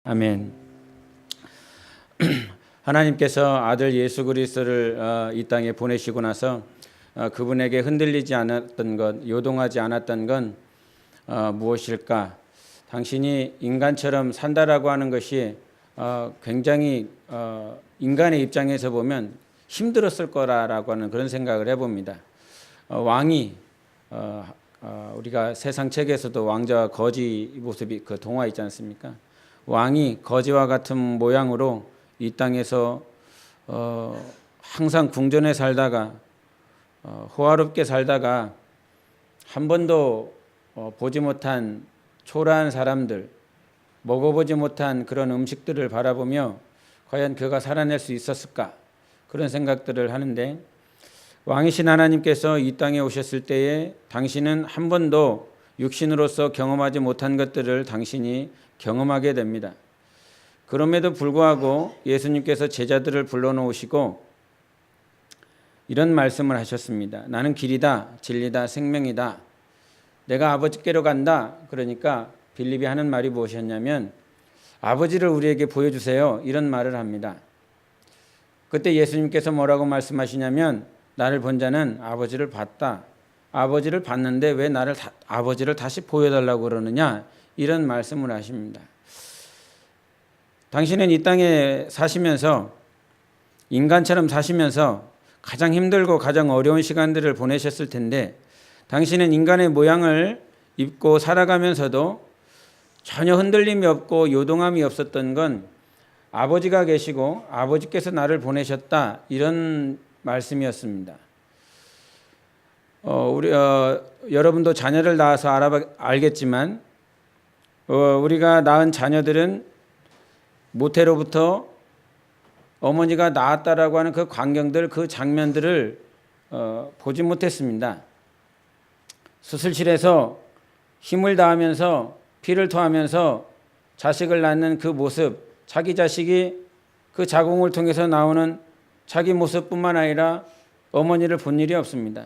아멘. 하나님께서 아들 예수 그리스도를 이 땅에 보내시고 나서 그분에게 흔들리지 않았던 것, 요동하지 않았던 건 무엇일까? 당신이 인간처럼 산다라고 하는 것이 굉장히 인간의 입장에서 보면 힘들었을 거라고 하는 그런 생각을 해봅니다. 왕이 우리가 세상 책에서도 왕자와 거지 모습이 그 동화 있지 않습니까? 왕이 거지와 같은 모양으로 이 땅에서 항상 궁전에 살다가 호화롭게 살다가 한 번도 보지 못한 초라한 사람들, 먹어보지 못한 그런 음식들을 바라보며 과연 그가 살아낼 수 있었을까? 그런 생각들을 하는데, 왕이신 하나님께서 이 땅에 오셨을 때에 당신은 한 번도 육신으로서 경험하지 못한 것들을 당신이 경험하게 됩니다. 그럼에도 불구하고 예수님께서 제자들을 불러놓으시고 이런 말씀을 하셨습니다. 나는 길이다, 진리다, 생명이다. 내가 아버지께로 간다. 그러니까 빌립이 하는 말이 무엇이었냐면 아버지를 우리에게 보여주세요. 이런 말을 합니다. 그때 예수님께서 뭐라고 말씀하시냐면 나를 본 자는 아버지를 봤다. 아버지를 봤는데 왜 나를 아버지를 다시 보여달라고 그러느냐. 이런 말씀을 하십니다. 당신은 이 땅에 사시면서 인간처럼 사시면서 가장 힘들고 가장 어려운 시간들을 보내셨을 텐데 당신은 인간의 모양을 입고 살아가면서도 전혀 흔들림이 없고 요동함이 없었던 건 아버지가 계시고 아버지께서 나를 보내셨다 이런 말씀이었습니다. 여러분도 자녀를 낳아서 알겠지만 우리가 낳은 자녀들은 모태로부터 어머니가 낳았다라고 하는 그 광경들, 그 장면들을 보지 못했습니다. 수술실에서 힘을 다하면서 피를 토하면서 자식을 낳는 그 모습, 자기 자식이 그 자궁을 통해서 나오는 자기 모습뿐만 아니라 어머니를 본 일이 없습니다.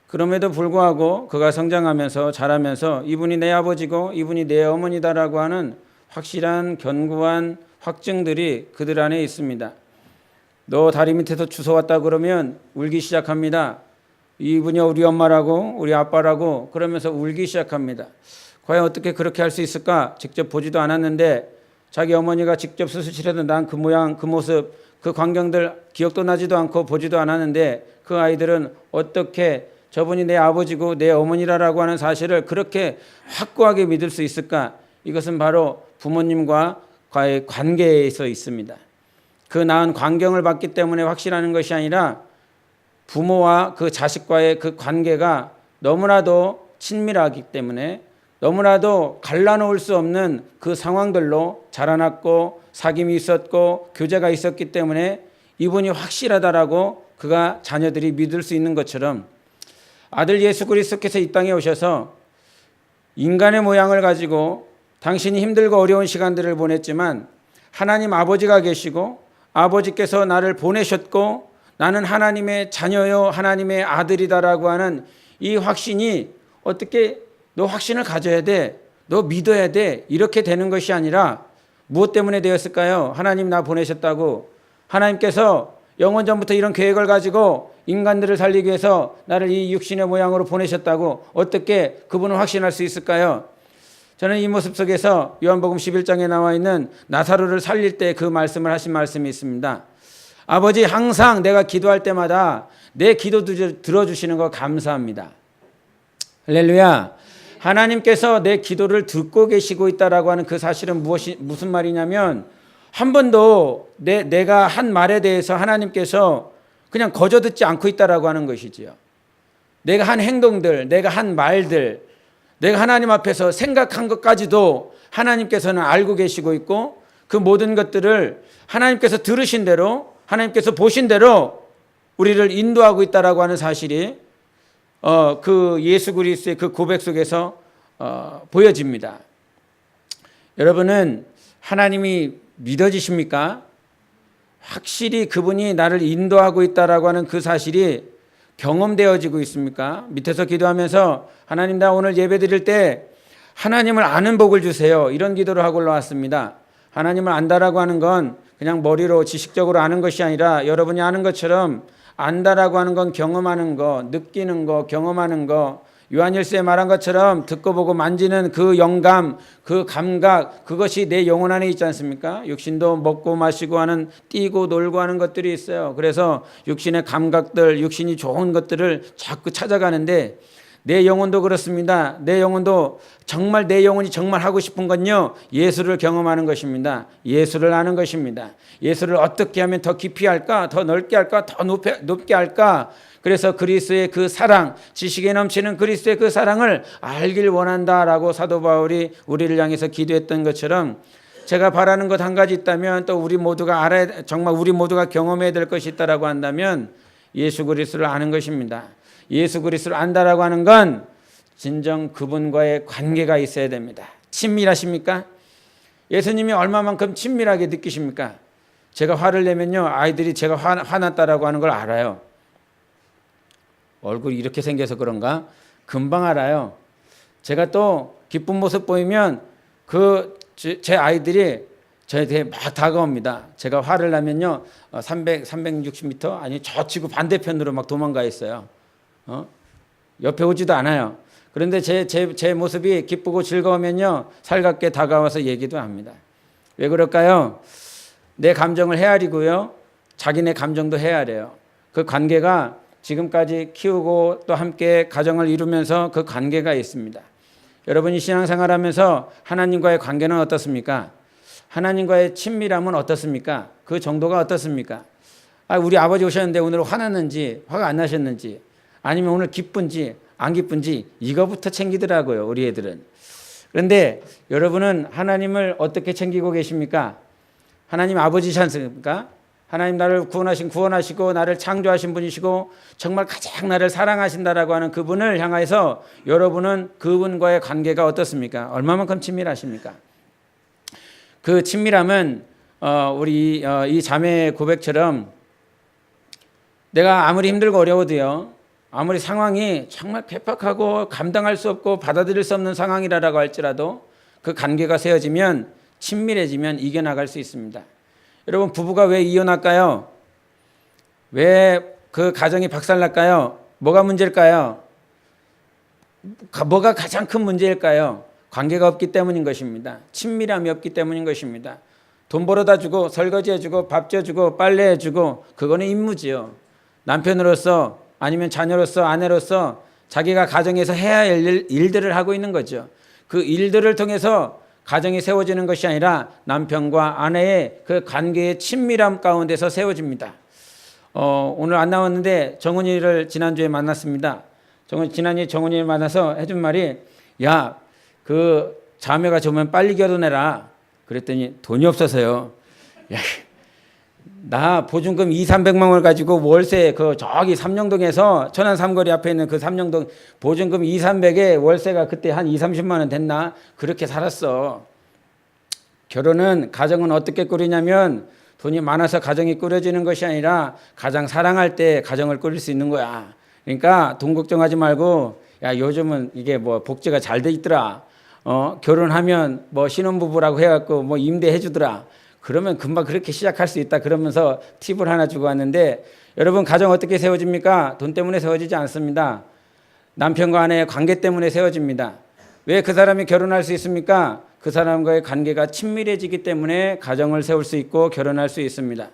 그럼에도 불구하고 그가 성장하면서 자라면서 이분이 내 아버지고 이분이 내 어머니다라고 하는 확실한 견고한 확증들이 그들 안에 있습니다. 너 다리 밑에서 주워왔다 그러면 울기 시작합니다. 이분이 우리 엄마라고 우리 아빠라고 그러면서 울기 시작합니다. 과연 어떻게 그렇게 할 수 있을까? 직접 보지도 않았는데 자기 어머니가 직접 수술실에서 난 그 모양 그 모습 그 광경들 기억도 나지도 않고 보지도 않았는데 그 아이들은 어떻게 저분이 내 아버지고 내 어머니라고 하는 사실을 그렇게 확고하게 믿을 수 있을까? 이것은 바로 부모님과의 관계에서 있습니다. 그 낳은 광경을 봤기 때문에 확실하는 것이 아니라 부모와 그 자식과의 그 관계가 너무나도 친밀하기 때문에 너무나도 갈라놓을 수 없는 그 상황들로 자라났고 사귐이 있었고 교제가 있었기 때문에 이분이 확실하다라고 그가 자녀들이 믿을 수 있는 것처럼 아들 예수 그리스도께서 이 땅에 오셔서 인간의 모양을 가지고 당신이 힘들고 어려운 시간들을 보냈지만 하나님 아버지가 계시고 아버지께서 나를 보내셨고 나는 하나님의 자녀요 하나님의 아들이다라고 하는 이 확신이 어떻게 너 확신을 가져야 돼. 너 믿어야 돼. 이렇게 되는 것이 아니라 무엇 때문에 되었을까요? 하나님 나 보내셨다고. 하나님께서 영원전부터 이런 계획을 가지고 인간들을 살리기 위해서 나를 이 육신의 모양으로 보내셨다고 어떻게 그분을 확신할 수 있을까요? 저는 이 모습 속에서 요한복음 11장에 나와 있는 나사로를 살릴 때 그 말씀을 하신 말씀이 있습니다. 아버지 항상 내가 기도할 때마다 내 기도 들어주시는 거 감사합니다. 할렐루야. 하나님께서 내 기도를 듣고 계시고 있다라고 하는 그 사실은 무슨 말이냐면 한 번도 내가 한 말에 대해서 하나님께서 그냥 거저 듣지 않고 있다라고 하는 것이지요. 내가 한 행동들, 내가 한 말들, 내가 하나님 앞에서 생각한 것까지도 하나님께서는 알고 계시고 있고 그 모든 것들을 하나님께서 들으신 대로 하나님께서 보신 대로 우리를 인도하고 있다라고 하는 사실이 그 예수 그리스도의 그 고백 속에서 보여집니다. 여러분은 하나님이 믿어지십니까? 확실히 그분이 나를 인도하고 있다라고 하는 그 사실이 경험되어지고 있습니까? 밑에서 기도하면서 하나님 나 오늘 예배 드릴 때 하나님을 아는 복을 주세요. 이런 기도를 하고 올라왔습니다. 하나님을 안다라고 하는 건 그냥 머리로 지식적으로 아는 것이 아니라 여러분이 아는 것처럼 안다라고 하는 건 경험하는 거, 느끼는 거, 경험하는 거. 요한일서에 말한 것처럼 듣고 보고 만지는 그 영감, 그 감각, 그것이 내 영혼 안에 있지 않습니까? 육신도 먹고 마시고 하는, 뛰고 놀고 하는 것들이 있어요. 그래서 육신의 감각들, 육신이 좋은 것들을 자꾸 찾아가는데 내 영혼도 그렇습니다. 내 영혼도 정말 내 영혼이 정말 하고 싶은 건요, 예수를 경험하는 것입니다. 예수를 아는 것입니다. 예수를 어떻게 하면 더 깊이 할까, 더 넓게 할까, 더 높게 할까. 그래서 그리스도의 그 사랑, 지식에 넘치는 그리스도의 그 사랑을 알길 원한다라고 사도 바울이 우리를 향해서 기도했던 것처럼, 제가 바라는 것 한 가지 있다면, 또 우리 모두가 알아야, 정말 우리 모두가 경험해야 될 것이 있다라고 한다면 예수 그리스도를 아는 것입니다. 예수 그리스도를 안다라고 하는 건 진정 그분과의 관계가 있어야 됩니다. 친밀하십니까? 예수님이 얼마만큼 친밀하게 느끼십니까? 제가 화를 내면요, 아이들이 제가 화났다라고 하는 걸 알아요. 얼굴이 이렇게 생겨서 그런가? 금방 알아요. 제가 또 기쁜 모습 보이면 제 아이들이 저한테 막 다가옵니다. 제가 화를 나면요, 360m 아니 저치고 반대편으로 막 도망가 있어요. 옆에 오지도 않아요. 그런데 제 모습이 기쁘고 즐거우면요, 살갑게 다가와서 얘기도 합니다. 왜 그럴까요? 내 감정을 헤아리고요, 자기네 감정도 헤아려요. 그 관계가 지금까지 키우고 또 함께 가정을 이루면서 그 관계가 있습니다. 여러분이 신앙생활하면서 하나님과의 관계는 어떻습니까? 하나님과의 친밀함은 어떻습니까? 그 정도가 어떻습니까? 우리 아버지 오셨는데 오늘 화났는지, 화가 안 나셨는지, 아니면 오늘 기쁜지 안 기쁜지, 이거부터 챙기더라고요, 우리 애들은. 그런데 여러분은 하나님을 어떻게 챙기고 계십니까? 하나님 아버지지 않습니까? 하나님 나를 구원하시고 나를 창조하신 분이시고 정말 가장 나를 사랑하신다라고 하는 그분을 향해서 여러분은 그분과의 관계가 어떻습니까? 얼마만큼 친밀하십니까? 그 친밀함은 우리 이 자매의 고백처럼, 내가 아무리 힘들고 어려워도요, 아무리 상황이 정말 괴팍하고 감당할 수 없고 받아들일 수 없는 상황이라고 할지라도 그 관계가 세워지면, 친밀해지면 이겨나갈 수 있습니다. 여러분, 부부가 왜 이혼할까요? 왜 그 가정이 박살날까요? 뭐가 문제일까요? 뭐가 가장 큰 문제일까요? 관계가 없기 때문인 것입니다. 친밀함이 없기 때문인 것입니다. 돈 벌어다 주고 설거지 해주고 밥 지어주고 빨래 해주고, 그거는 임무지요. 남편으로서 아니면 자녀로서 아내로서 자기가 가정에서 해야 할 일들을 하고 있는 거죠. 그 일들을 통해서 가정이 세워지는 것이 아니라 남편과 아내의 그 관계의 친밀함 가운데서 세워집니다. 오늘 안 나왔는데 정훈이를 지난주에 만났습니다. 지난주에 정훈이를 만나서 해준 말이, 야, 그 자매가 좋으면 빨리 결혼해라. 그랬더니 돈이 없어서요. 야, 나 보증금 200~300만 원을 가지고 월세 저기 삼령동에서 천안 삼거리 앞에 있는 그 삼령동 보증금 200~300에 월세가 그때 한 20~30만 원 됐나? 그렇게 살았어. 결혼은, 가정은 어떻게 꾸리냐면 돈이 많아서 가정이 꾸려지는 것이 아니라 가장 사랑할 때 가정을 꾸릴 수 있는 거야. 그러니까 돈 걱정하지 말고, 야, 요즘은 이게 뭐 복지가 잘 돼 있더라. 결혼하면 뭐 신혼부부라고 해갖고 뭐 임대해 주더라. 그러면 금방 그렇게 시작할 수 있다. 그러면서 팁을 하나 주고 왔는데, 여러분, 가정 어떻게 세워집니까? 돈 때문에 세워지지 않습니다. 남편과 아내의 관계 때문에 세워집니다. 왜 그 사람이 결혼할 수 있습니까? 그 사람과의 관계가 친밀해지기 때문에 가정을 세울 수 있고 결혼할 수 있습니다.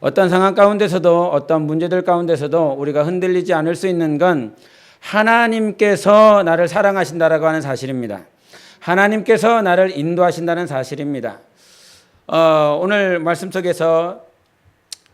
어떤 상황 가운데서도, 어떤 문제들 가운데서도 우리가 흔들리지 않을 수 있는 건 하나님께서 나를 사랑하신다라고 하는 사실입니다. 하나님께서 나를 인도하신다는 사실입니다. 오늘 말씀 속에서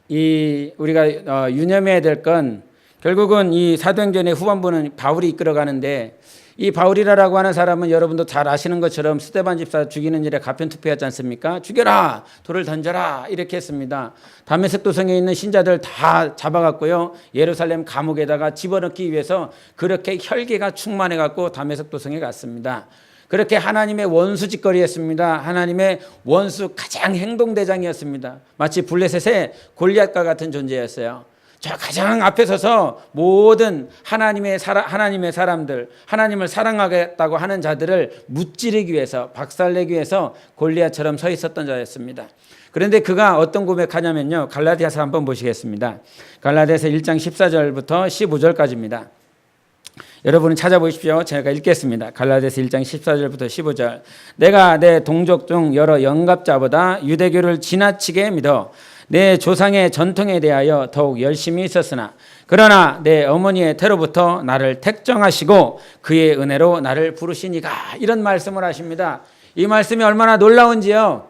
우리가 유념해야 될 건, 결국은 이 사도행전의 후반부는 바울이 이끌어가는데, 이 바울이라고 하는 사람은 여러분도 잘 아시는 것처럼 스데반 집사 죽이는 일에 가편투표하지 않습니까? 죽여라, 돌을 던져라, 이렇게 했습니다. 다메섹 도성에 있는 신자들 다 잡아갔고요, 예루살렘 감옥에다가 집어넣기 위해서 그렇게 혈기가 충만해갖고 다메섹 도성에 갔습니다. 그렇게 하나님의 원수 짓거리였습니다. 하나님의 원수 가장 행동대장이었습니다. 마치 블레셋의 골리앗과 같은 존재였어요. 저 가장 앞에 서서 모든 하나님의 사람들, 하나님을 사랑하겠다고 하는 자들을 무찌르기 위해서, 박살내기 위해서 골리앗처럼 서 있었던 자였습니다. 그런데 그가 어떤 고백하냐면요, 갈라디아서 한번 보시겠습니다. 갈라디아서 1장 14절부터 15절까지입니다. 여러분은 찾아보십시오. 제가 읽겠습니다. 갈라디아서 1장 14절부터 15절. 내가 내 동족 중 여러 영갑자보다 유대교를 지나치게 믿어 내 조상의 전통에 대하여 더욱 열심히 있었으나 그러나 내 어머니의 태로부터 나를 택정하시고 그의 은혜로 나를 부르시니가, 이런 말씀을 하십니다. 이 말씀이 얼마나 놀라운지요.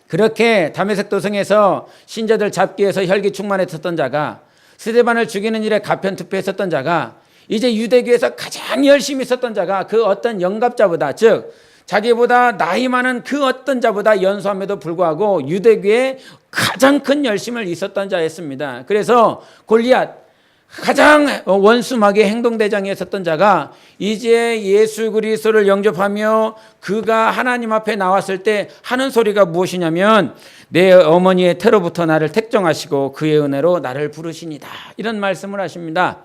그렇게 다메섹 도성에서 신자들 잡기 위해서 혈기 충만했었던 자가, 스데반을 죽이는 일에 가편투표했었던 자가, 이제 유대교에서 가장 열심히 있었던 자가 그 어떤 영갑자보다, 즉 자기보다 나이 많은 그 어떤 자보다 연소함에도 불구하고 유대교에 가장 큰 열심을 있었던 자였습니다. 그래서 골리앗, 가장 원수마귀의 행동대장이었던 자가 이제 예수 그리스도를 영접하며 그가 하나님 앞에 나왔을 때 하는 소리가 무엇이냐면 내 어머니의 태로부터 나를 택정하시고 그의 은혜로 나를 부르시니다, 이런 말씀을 하십니다.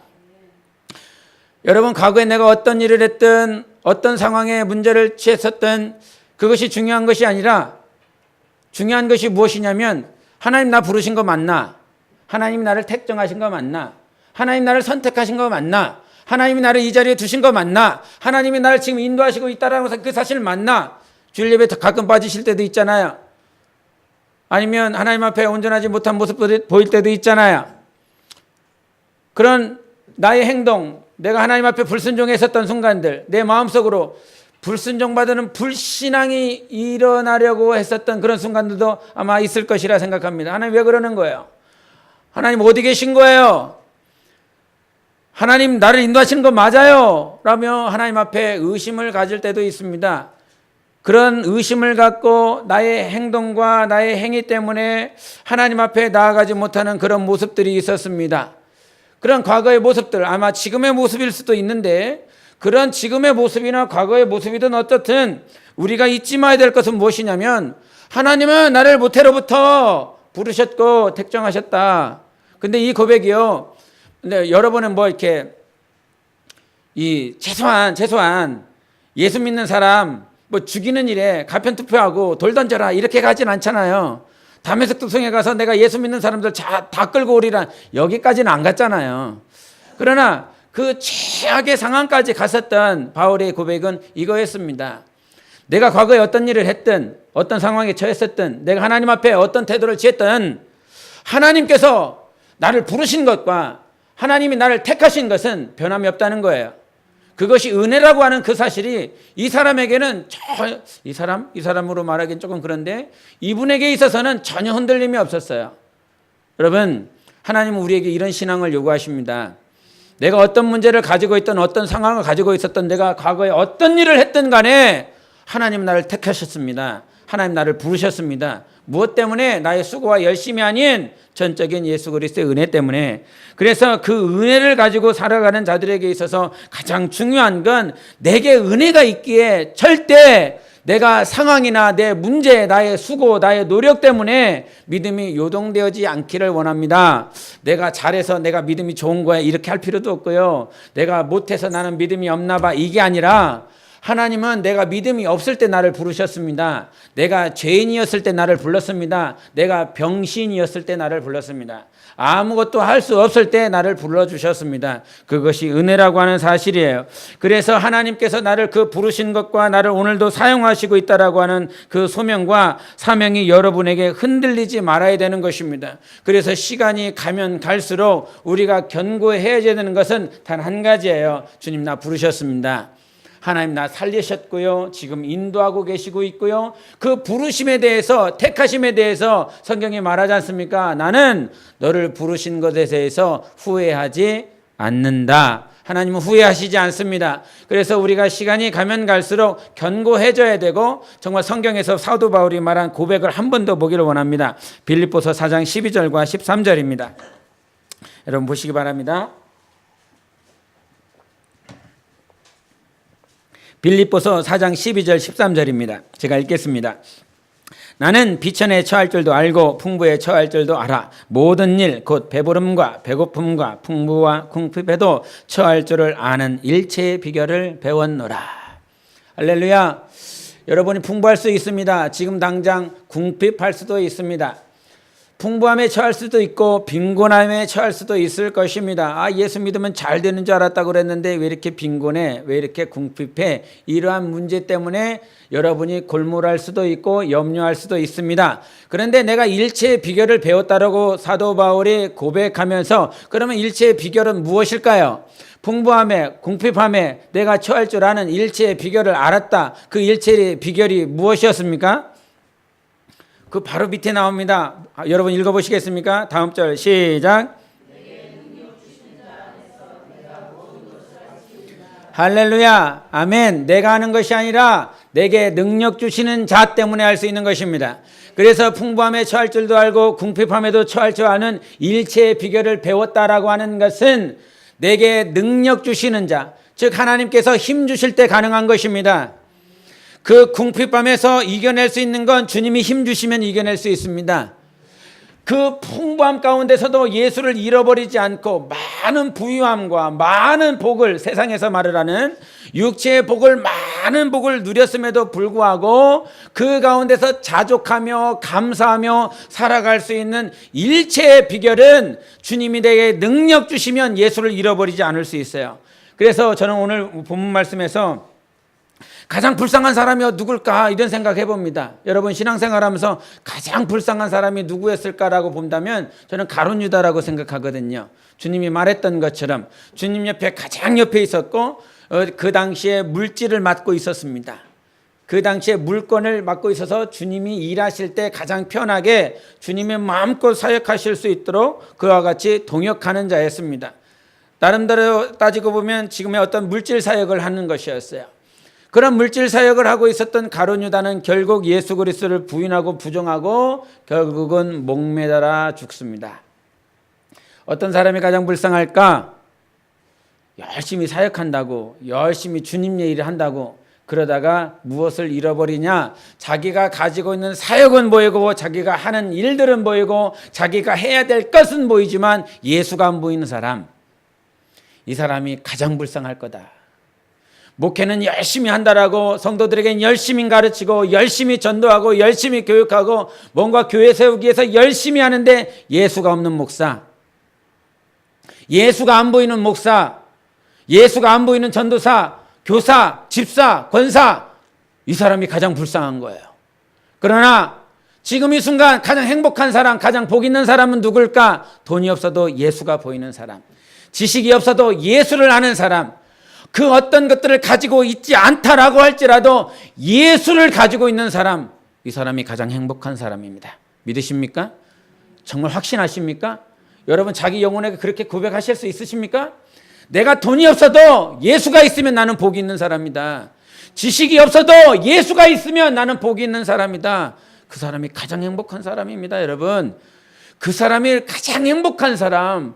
여러분, 과거에 내가 어떤 일을 했든 어떤 상황에 문제를 취했었든 그것이 중요한 것이 아니라 중요한 것이 무엇이냐면 하나님 나 부르신 거 맞나? 하나님 나를 택정하신 거 맞나? 하나님 나를 선택하신 거 맞나? 하나님이 나를 이 자리에 두신 거 맞나? 하나님이 나를 지금 인도하시고 있다는 그 사실 맞나? 주일 예배 가끔 빠지실 때도 있잖아요. 아니면 하나님 앞에 온전하지 못한 모습 보일 때도 있잖아요. 그런 나의 행동, 내가 하나님 앞에 불순종했었던 순간들, 내 마음속으로 불순종받는 불신앙이 일어나려고 했었던 그런 순간들도 아마 있을 것이라 생각합니다. 하나님 왜 그러는 거예요? 하나님 어디 계신 거예요? 하나님 나를 인도하시는 거 맞아요? 라며 하나님 앞에 의심을 가질 때도 있습니다. 그런 의심을 갖고 나의 행동과 나의 행위 때문에 하나님 앞에 나아가지 못하는 그런 모습들이 있었습니다. 그런 과거의 모습들, 아마 지금의 모습일 수도 있는데 그런 지금의 모습이나 과거의 모습이든 어떻든 우리가 잊지 말아야 될 것은 무엇이냐면 하나님은 나를 모태로부터 부르셨고 택정하셨다. 근데 이 고백이요, 근데 여러분은 뭐 이렇게 이 최소한 예수 믿는 사람 뭐 죽이는 일에 가편투표하고 돌 던져라 이렇게 가진 않잖아요. 다메섹 도성에 가서 내가 예수 믿는 사람들 다 끌고 오리란, 여기까지는 안 갔잖아요. 그러나 그 최악의 상황까지 갔었던 바울의 고백은 이거였습니다. 내가 과거에 어떤 일을 했든 어떤 상황에 처했었든 내가 하나님 앞에 어떤 태도를 취했든 하나님께서 나를 부르신 것과 하나님이 나를 택하신 것은 변함이 없다는 거예요. 그것이 은혜라고 하는 그 사실이 이 사람에게는 이 사람으로 말하기는 조금 그런데 이분에게 있어서는 전혀 흔들림이 없었어요. 여러분, 하나님은 우리에게 이런 신앙을 요구하십니다. 내가 어떤 문제를 가지고 있던 어떤 상황을 가지고 있었던 내가 과거에 어떤 일을 했든 간에 하나님 나를 택하셨습니다. 하나님 나를 부르셨습니다. 무엇 때문에? 나의 수고와 열심이 아닌 전적인 예수 그리스도의 은혜 때문에. 그래서 그 은혜를 가지고 살아가는 자들에게 있어서 가장 중요한 건 내게 은혜가 있기에 절대 내가 상황이나 내 문제, 나의 수고, 나의 노력 때문에 믿음이 요동되어지지 않기를 원합니다. 내가 잘해서 내가 믿음이 좋은 거야 이렇게 할 필요도 없고요. 내가 못해서 나는 믿음이 없나 봐 이게 아니라 하나님은 내가 믿음이 없을 때 나를 부르셨습니다. 내가 죄인이었을 때 나를 불렀습니다. 내가 병신이었을 때 나를 불렀습니다. 아무것도 할 수 없을 때 나를 불러주셨습니다. 그것이 은혜라고 하는 사실이에요. 그래서 하나님께서 나를 그 부르신 것과 나를 오늘도 사용하시고 있다라고 하는 그 소명과 사명이 여러분에게 흔들리지 말아야 되는 것입니다. 그래서 시간이 가면 갈수록 우리가 견고해야 되는 것은 단 한 가지예요. 주님 나 부르셨습니다. 하나님 나 살리셨고요. 지금 인도하고 계시고 있고요. 그 부르심에 대해서, 택하심에 대해서 성경이 말하지 않습니까? 나는 너를 부르신 것에 대해서 후회하지 않는다. 하나님은 후회하시지 않습니다. 그래서 우리가 시간이 가면 갈수록 견고해져야 되고 정말 성경에서 사도 바울이 말한 고백을 한 번 더 보기를 원합니다. 빌립보서 4장 12절과 13절입니다. 여러분 보시기 바랍니다. 빌립보서 4장 12절 13절입니다. 제가 읽겠습니다. 나는 비천에 처할 줄도 알고 풍부에 처할 줄도 알아. 모든 일 곧 배부름과 배고픔과 풍부와 궁핍에도 처할 줄을 아는 일체의 비결을 배웠노라. 할렐루야. 여러분이 풍부할 수 있습니다. 지금 당장 궁핍할 수도 있습니다. 풍부함에 처할 수도 있고 빈곤함에 처할 수도 있을 것입니다. 예수 믿으면 잘 되는 줄 알았다고 그랬는데 왜 이렇게 빈곤해? 왜 이렇게 궁핍해? 이러한 문제 때문에 여러분이 골몰할 수도 있고 염려할 수도 있습니다. 그런데 내가 일체의 비결을 배웠다라고 사도 바울이 고백하면서 그러면 일체의 비결은 무엇일까요? 풍부함에 궁핍함에 내가 처할 줄 아는 일체의 비결을 알았다. 그 일체의 비결이 무엇이었습니까? 그 바로 밑에 나옵니다. 여러분 읽어보시겠습니까? 다음 절 시작. 할렐루야. 아멘. 내가 하는 것이 아니라 내게 능력 주시는 자 때문에 할 수 있는 것입니다. 그래서 풍부함에 처할 줄도 알고 궁핍함에도 처할 줄 아는 일체의 비결을 배웠다라고 하는 것은 내게 능력 주시는 자, 즉 하나님께서 힘 주실 때 가능한 것입니다. 그 궁핍함에서 이겨낼 수 있는 건 주님이 힘 주시면 이겨낼 수 있습니다. 그 풍부함 가운데서도 예수를 잃어버리지 않고 많은 부유함과 많은 복을, 세상에서 말을 하는 육체의 복을, 많은 복을 누렸음에도 불구하고 그 가운데서 자족하며 감사하며 살아갈 수 있는 일체의 비결은 주님이 내게 능력 주시면 예수를 잃어버리지 않을 수 있어요. 그래서 저는 오늘 본문 말씀에서 가장 불쌍한 사람이 누굴까 이런 생각해 봅니다. 여러분 신앙생활하면서 가장 불쌍한 사람이 누구였을까라고 본다면 저는 가룟 유다라고 생각하거든요. 주님이 말했던 것처럼 주님 옆에 가장 옆에 있었고 그 당시에 물질을 맡고 있었습니다. 그 당시에 물건을 맡고 있어서 주님이 일하실 때 가장 편하게 주님의 마음껏 사역하실 수 있도록 그와 같이 동역하는 자였습니다. 나름대로 따지고 보면 지금의 어떤 물질 사역을 하는 것이었어요. 그런 물질 사역을 하고 있었던 가룟 유다는 결국 예수 그리스도를 부인하고 부정하고 결국은 목매달아 죽습니다. 어떤 사람이 가장 불쌍할까? 열심히 사역한다고, 열심히 주님 일을 한다고 그러다가 무엇을 잃어버리냐? 자기가 가지고 있는 사역은 보이고 자기가 하는 일들은 보이고 자기가 해야 될 것은 보이지만 예수가 안 보이는 사람, 이 사람이 가장 불쌍할 거다. 목회는 열심히 한다라고 성도들에게 열심히 가르치고 열심히 전도하고 열심히 교육하고 뭔가 교회 세우기 위해서 열심히 하는데 예수가 없는 목사, 예수가 안 보이는 목사, 예수가 안 보이는 전도사, 교사, 집사, 권사, 이 사람이 가장 불쌍한 거예요. 그러나 지금 이 순간 가장 행복한 사람, 가장 복 있는 사람은 누굴까? 돈이 없어도 예수가 보이는 사람, 지식이 없어도 예수를 아는 사람, 그 어떤 것들을 가지고 있지 않다라고 할지라도 예수를 가지고 있는 사람, 이 사람이 가장 행복한 사람입니다. 믿으십니까? 정말 확신하십니까? 여러분 자기 영혼에게 그렇게 고백하실 수 있으십니까? 내가 돈이 없어도 예수가 있으면 나는 복이 있는 사람이다. 지식이 없어도 예수가 있으면 나는 복이 있는 사람이다. 그 사람이 가장 행복한 사람입니다. 여러분, 그 사람이 가장 행복한 사람,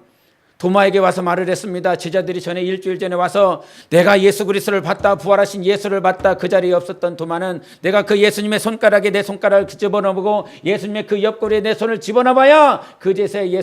도마에게 와서 말을 했습니다. 제자들이 전에 일주일 전에 와서 내가 예수 그리스도를 봤다, 부활하신 예수를 봤다. 그 자리에 없었던 도마는 내가 그 예수님의 손가락에 내 손가락을 집어넣어보고 예수님의 그 옆구리에 내 손을 집어넣어봐야 그제서야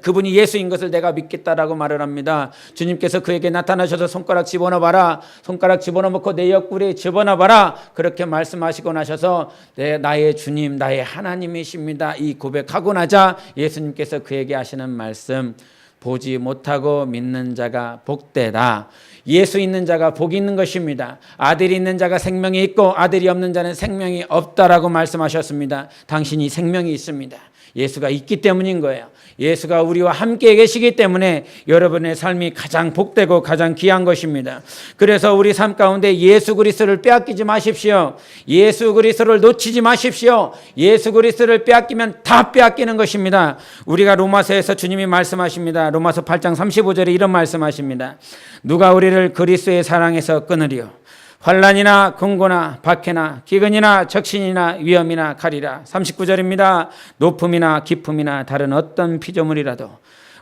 그분이 예수인 것을 내가 믿겠다라고 말을 합니다. 주님께서 그에게 나타나셔서 손가락 집어넣어봐라, 손가락 집어넣고 내 옆구리에 집어넣어봐라, 그렇게 말씀하시고 나셔서 나의 주님, 나의 하나님이십니다, 이 고백하고 나자 예수님께서 그에게 하시는 말씀, 보지 못하고 믿는 자가 복되다. 예수 있는 자가 복이 있는 것입니다. 아들이 있는 자가 생명이 있고 아들이 없는 자는 생명이 없다라고 말씀하셨습니다. 당신이 생명이 있습니다. 예수가 있기 때문인 거예요. 예수가 우리와 함께 계시기 때문에 여러분의 삶이 가장 복되고 가장 귀한 것입니다. 그래서 우리 삶 가운데 예수 그리스도를 빼앗기지 마십시오. 예수 그리스도를 놓치지 마십시오. 예수 그리스도를 빼앗기면 다 빼앗기는 것입니다. 우리가 로마서에서 주님이 말씀하십니다. 로마서 8장 35절에 이런 말씀하십니다. 누가 우리를 그리스도의 사랑에서 끊으리요? 환난이나 궁고나 박해나 기근이나 적신이나 위험이나 칼이라. 39절입니다. 높음이나 깊음이나 다른 어떤 피조물이라도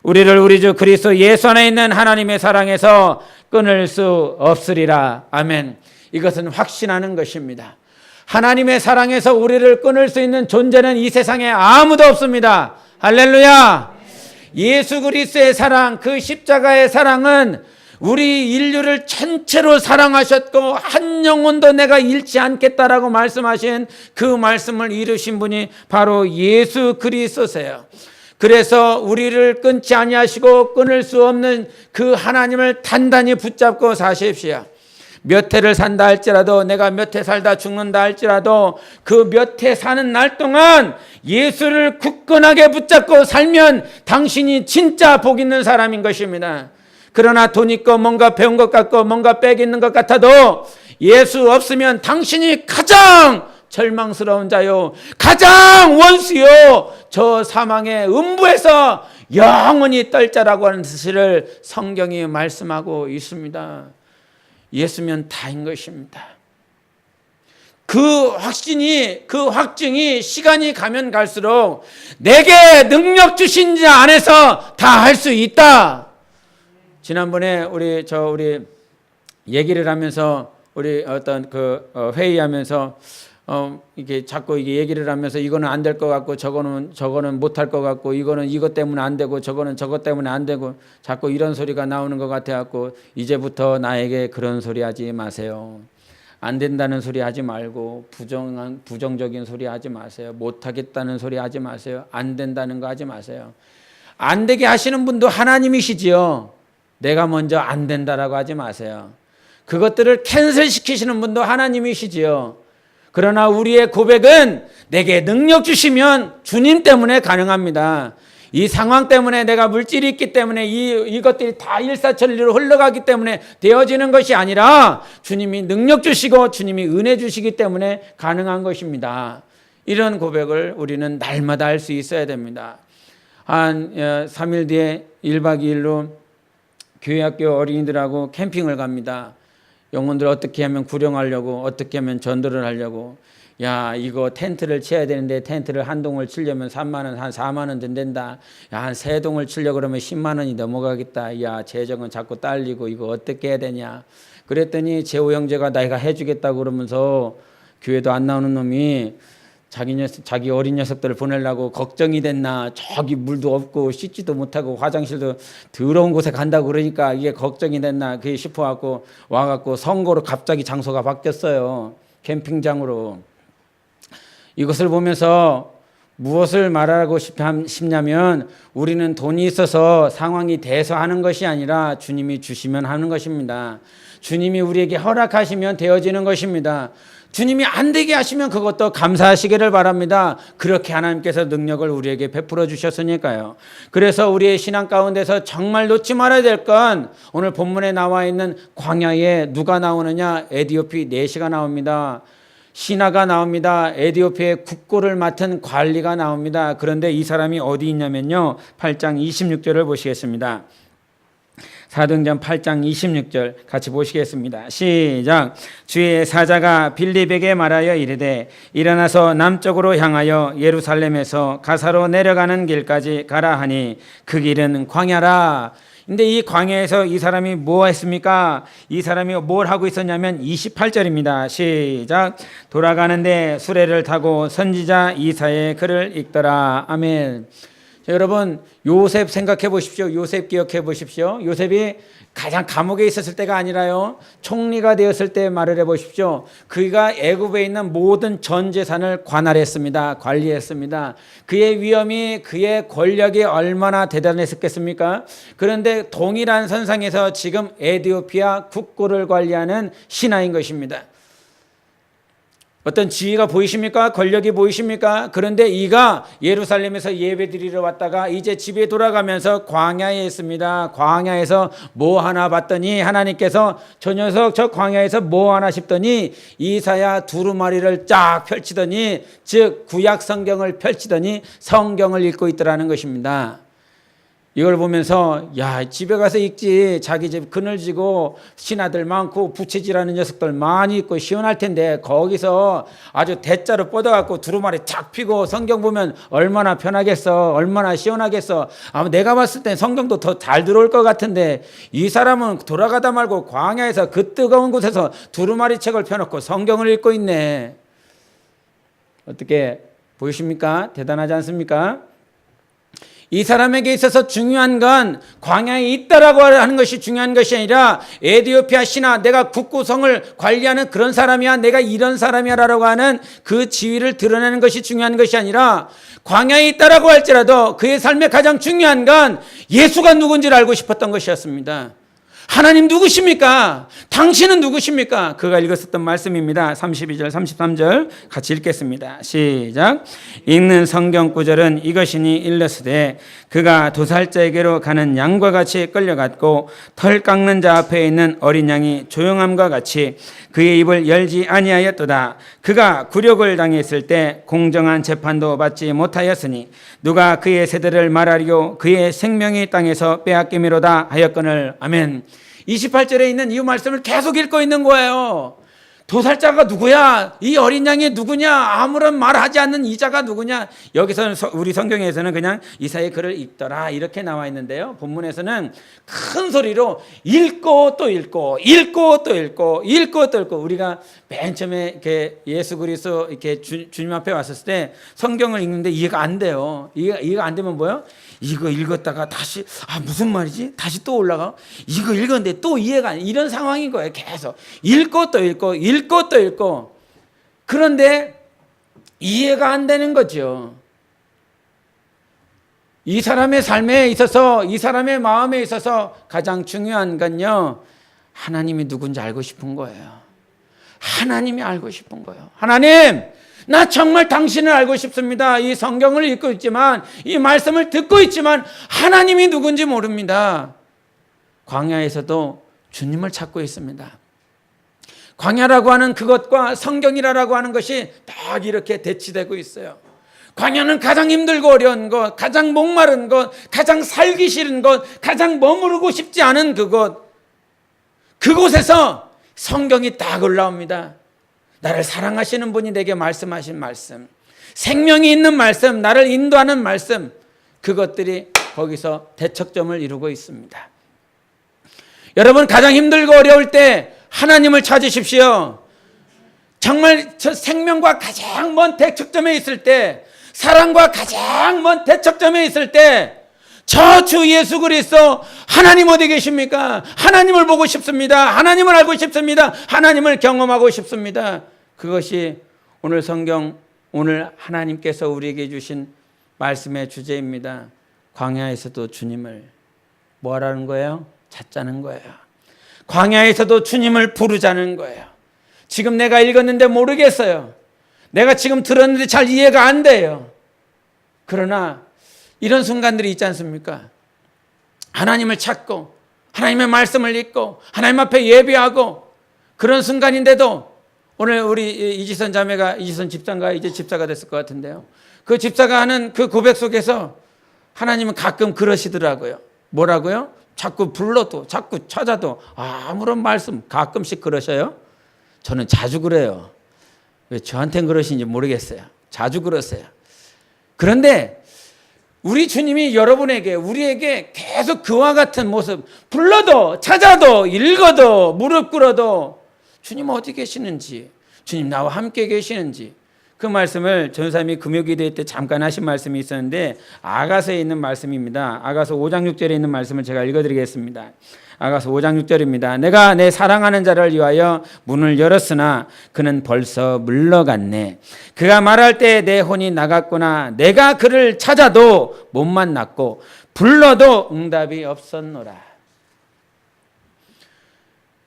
우리를 우리 주 그리스도 예수 안에 있는 하나님의 사랑에서 끊을 수 없으리라. 아멘. 이것은 확신하는 것입니다. 하나님의 사랑에서 우리를 끊을 수 있는 존재는 이 세상에 아무도 없습니다. 할렐루야. 예수 그리스도의 사랑, 그 십자가의 사랑은 우리 인류를 전체로 사랑하셨고 한 영혼도 내가 잃지 않겠다라고 말씀하신 그 말씀을 이루신 분이 바로 예수 그리스도세요. 그래서 우리를 끊지 아니하시고 끊을 수 없는 그 하나님을 단단히 붙잡고 사십시오. 몇 해를 산다 할지라도, 내가 몇 해 살다 죽는다 할지라도 그 몇 해 사는 날 동안 예수를 굳건하게 붙잡고 살면 당신이 진짜 복 있는 사람인 것입니다. 그러나 돈 있고 뭔가 배운 것 같고 뭔가 빽 있는 것 같아도 예수 없으면 당신이 가장 절망스러운 자요, 가장 원수요, 저 사망의 음부에서 영원히 떨 자라고 하는 사실을 성경이 말씀하고 있습니다. 예수면 다인 것입니다. 그 확증이 시간이 가면 갈수록 내게 능력 주신 자 안에서 다 할 수 있다. 지난번에 우리 얘기를 하면서 우리 어떤 회의하면서 이게 자꾸 이게 얘기를 하면서 이거는 안 될 것 같고 저거는 못 할 것 같고 이거는 이것 때문에 안 되고 저거는 저것 때문에 안 되고 자꾸 이런 소리가 나오는 것 같아 갖고 이제부터 나에게 그런 소리 하지 마세요. 안 된다는 소리 하지 말고 부정적인 소리 하지 마세요. 못 하겠다는 소리 하지 마세요. 안 된다는 거 하지 마세요. 안 되게 하시는 분도 하나님이시지요. 내가 먼저 안 된다라고 하지 마세요. 그것들을 캔슬시키시는 분도 하나님이시지요. 그러나 우리의 고백은 내게 능력 주시면 주님 때문에 가능합니다. 이 상황 때문에 내가 물질이 있기 때문에 이것들이 다 일사천리로 흘러가기 때문에 되어지는 것이 아니라 주님이 능력 주시고 주님이 은혜 주시기 때문에 가능한 것입니다. 이런 고백을 우리는 날마다 할 수 있어야 됩니다. 한 3일 뒤에 1박 2일로 교회학교 어린이들하고 캠핑을 갑니다. 영혼들 어떻게 하면 구령하려고, 어떻게 하면 전도를 하려고. 야, 이거 텐트를 쳐야 되는데 텐트를 한 동을 치려면 3만 원, 한 4만 원 든다. 야, 한 3동을 치려고 그러면 10만 원이 넘어가겠다. 야, 재정은 자꾸 딸리고 이거 어떻게 해야 되냐. 그랬더니 재호 형제가 내가 해주겠다고 그러면서 교회도 안 나오는 놈이 자기 어린 녀석들을 보내려고 걱정이 됐나. 저기 물도 없고 씻지도 못하고 화장실도 더러운 곳에 간다고 그러니까 이게 걱정이 됐나 그게 싶어갖고 와갖고 선거로 갑자기 장소가 바뀌었어요. 캠핑장으로. 이것을 보면서 무엇을 말하고 싶냐면 우리는 돈이 있어서 상황이 돼서 하는 것이 아니라 주님이 주시면 하는 것입니다. 주님이 우리에게 허락하시면 되어지는 것입니다. 주님이 안 되게 하시면 그것도 감사하시기를 바랍니다. 그렇게 하나님께서 능력을 우리에게 베풀어 주셨으니까요. 그래서 우리의 신앙 가운데서 정말 놓지 말아야 될 건 오늘 본문에 나와 있는 광야에 누가 나오느냐? 에디오피 내시가 나옵니다. 신하가 나옵니다. 에디오피의 국고를 맡은 관리가 나옵니다. 그런데 이 사람이 어디 있냐면요. 8장 26절을 보시겠습니다. 사도행전 8장 26절 같이 보시겠습니다. 시작. 주의 사자가 빌립에게 말하여 이르되 일어나서 남쪽으로 향하여 예루살렘에서 가사로 내려가는 길까지 가라 하니 그 길은 광야라. 근데 이 광야에서 이 사람이 뭐 했습니까? 이 사람이 뭘 하고 있었냐면 28절입니다. 시작. 돌아가는데 수레를 타고 선지자 이사야의 글을 읽더라. 아멘. 자, 여러분 요셉 생각해 보십시오. 요셉 기억해 보십시오. 요셉이 가장 감옥에 있었을 때가 아니라요. 총리가 되었을 때 말을 해 보십시오. 그가 애굽에 있는 모든 전 재산을 관할했습니다. 관리했습니다. 그의 위엄이 그의 권력이 얼마나 대단했었겠습니까? 그런데 동일한 선상에서 지금 에티오피아 국고를 관리하는 신하인 것입니다. 어떤 지위가 보이십니까? 권력이 보이십니까? 그런데 이가 예루살렘에서 예배드리러 왔다가 이제 집에 돌아가면서 광야에 있습니다. 광야에서 뭐 하나 봤더니 하나님께서 저 녀석 저 광야에서 뭐 하나 싶더니 이사야 두루마리를 쫙 펼치더니 즉 구약 성경을 펼치더니 성경을 읽고 있더라는 것입니다. 이걸 보면서 야, 집에 가서 읽지. 자기 집 그늘지고 신하들 많고 부채질하는 녀석들 많이 있고 시원할 텐데 거기서 아주 대자로 뻗어갖고 두루마리 착 피고 성경 보면 얼마나 편하겠어. 얼마나 시원하겠어. 아마 내가 봤을 땐 성경도 더 잘 들어올 것 같은데 이 사람은 돌아가다 말고 광야에서 그 뜨거운 곳에서 두루마리 책을 펴놓고 성경을 읽고 있네. 어떻게 보이십니까? 대단하지 않습니까? 이 사람에게 있어서 중요한 건 광야에 있다라고 하는 것이 중요한 것이 아니라 에티오피아 신하, 내가 국구성을 관리하는 그런 사람이야, 내가 이런 사람이야라고 하는 그 지위를 드러내는 것이 중요한 것이 아니라 광야에 있다라고 할지라도 그의 삶에 가장 중요한 건 예수가 누군지를 알고 싶었던 것이었습니다. 하나님 누구십니까? 당신은 누구십니까? 그가 읽었었던 말씀입니다. 32절 33절 같이 읽겠습니다. 시작. 읽는 성경 구절은 이것이니 일러스되 그가 도살자에게로 가는 양과 같이 끌려갔고 털 깎는 자 앞에 있는 어린 양이 조용함과 같이 그의 입을 열지 아니하였도다. 그가 굴욕을 당했을 때 공정한 재판도 받지 못하였으니 누가 그의 세대를 말하리요 그의 생명이 땅에서 빼앗김이로다 하였거늘. 아멘. 28절에 있는 이 말씀을 계속 읽고 있는 거예요. 도살자가 누구야? 이 어린 양이 누구냐? 아무런 말하지 않는 이 자가 누구냐? 여기서는 우리 성경에서는 그냥 이사야의 글을 읽더라 이렇게 나와 있는데요. 본문에서는 큰 소리로 읽고 또 읽고 읽고 또 읽고 읽고 또 읽고. 우리가 맨 처음에 이렇게 예수 그리스도 이렇게 주님 앞에 왔었을 때 성경을 읽는데 이해가 안 돼요. 이해가 안 되면 뭐요? 이거 읽었다가 다시 무슨 말이지? 다시 또 올라가. 이거 읽었는데 또 이해가 안 돼. 이런 상황인 거예요. 계속 읽고 또 읽고 읽고 또 읽고. 그런데 이해가 안 되는 거죠. 이 사람의 삶에 있어서, 이 사람의 마음에 있어서 가장 중요한 건요, 하나님이 누군지 알고 싶은 거예요. 하나님이 알고 싶은 거예요. 하나님, 나 정말 당신을 알고 싶습니다. 이 성경을 읽고 있지만, 이 말씀을 듣고 있지만 하나님이 누군지 모릅니다. 광야에서도 주님을 찾고 있습니다. 광야라고 하는 그것과 성경이라고 하는 것이 딱 이렇게 대치되고 있어요. 광야는 가장 힘들고 어려운 것, 가장 목마른 것, 가장 살기 싫은 것, 가장 머무르고 싶지 않은 그곳. 그곳에서 성경이 딱 올라옵니다. 나를 사랑하시는 분이 내게 말씀하신 말씀, 생명이 있는 말씀, 나를 인도하는 말씀, 그것들이 거기서 대척점을 이루고 있습니다. 여러분, 가장 힘들고 어려울 때 하나님을 찾으십시오. 정말 저 생명과 가장 먼 대척점에 있을 때, 사랑과 가장 먼 대척점에 있을 때, 저 주 예수 그리스도, 하나님 어디 계십니까? 하나님을 보고 싶습니다. 하나님을 알고 싶습니다. 하나님을 경험하고 싶습니다. 그것이 오늘 성경, 오늘 하나님께서 우리에게 주신 말씀의 주제입니다. 광야에서도 주님을 뭐 하라는 거예요? 찾자는 거예요. 광야에서도 주님을 부르자는 거예요. 지금 내가 읽었는데 모르겠어요. 내가 지금 들었는데 잘 이해가 안 돼요. 그러나 이런 순간들이 있지 않습니까? 하나님을 찾고 하나님의 말씀을 읽고 하나님 앞에 예배하고 그런 순간인데도 오늘 우리 이지선 자매가, 이지선 집사가 이제 집사가 됐을 것 같은데요. 그 집사가 하는 그 고백 속에서 하나님은 가끔 그러시더라고요. 뭐라고요? 자꾸 불러도 자꾸 찾아도 아무런 말씀, 가끔씩 그러셔요. 저는 자주 그래요. 왜 저한테는 그러시는지 모르겠어요. 자주 그러세요. 그런데 우리 주님이 여러분에게, 우리에게 계속 그와 같은 모습, 불러도 찾아도 읽어도 무릎 꿇어도 주님 어디 계시는지, 주님 나와 함께 계시는지, 그 말씀을 전사님이 금요기도회 때 잠깐 하신 말씀이 있었는데 아가서에 있는 말씀입니다. 아가서 5장 6절에 있는 말씀을 제가 읽어드리겠습니다. 아가서 5장 6절입니다. 내가 내 사랑하는 자를 위하여 문을 열었으나 그는 벌써 물러갔네. 그가 말할 때 내 혼이 나갔구나. 내가 그를 찾아도 못 만났고 불러도 응답이 없었노라.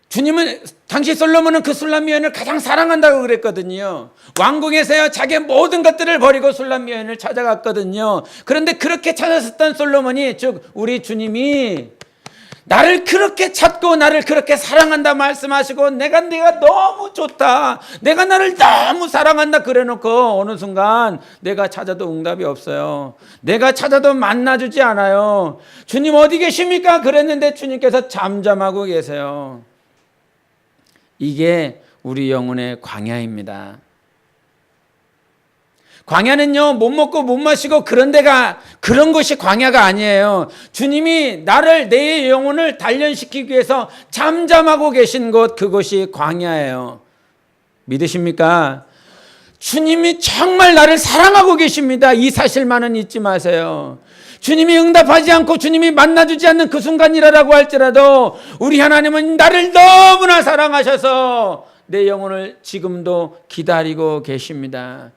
주님은, 당시 솔로몬은 그 술람 여인을 가장 사랑한다고 그랬거든요. 왕궁에서요 자기의 모든 것들을 버리고 술람 여인을 찾아갔거든요. 그런데 그렇게 찾았었던 솔로몬이, 즉 우리 주님이 나를 그렇게 찾고 나를 그렇게 사랑한다 말씀하시고 내가 너무 좋다, 내가 나를 너무 사랑한다 그래놓고 어느 순간 내가 찾아도 응답이 없어요. 내가 찾아도 만나주지 않아요. 주님 어디 계십니까? 그랬는데 주님께서 잠잠하고 계세요. 이게 우리 영혼의 광야입니다. 광야는요, 못 먹고 못 마시고 그런 것이 광야가 아니에요. 주님이 나를, 내 영혼을 단련시키기 위해서 잠잠하고 계신 곳, 그것이 광야예요. 믿으십니까? 주님이 정말 나를 사랑하고 계십니다. 이 사실만은 잊지 마세요. 주님이 응답하지 않고 주님이 만나주지 않는 그 순간이라고 할지라도 우리 하나님은 나를 너무나 사랑하셔서 내 영혼을 지금도 기다리고 계십니다.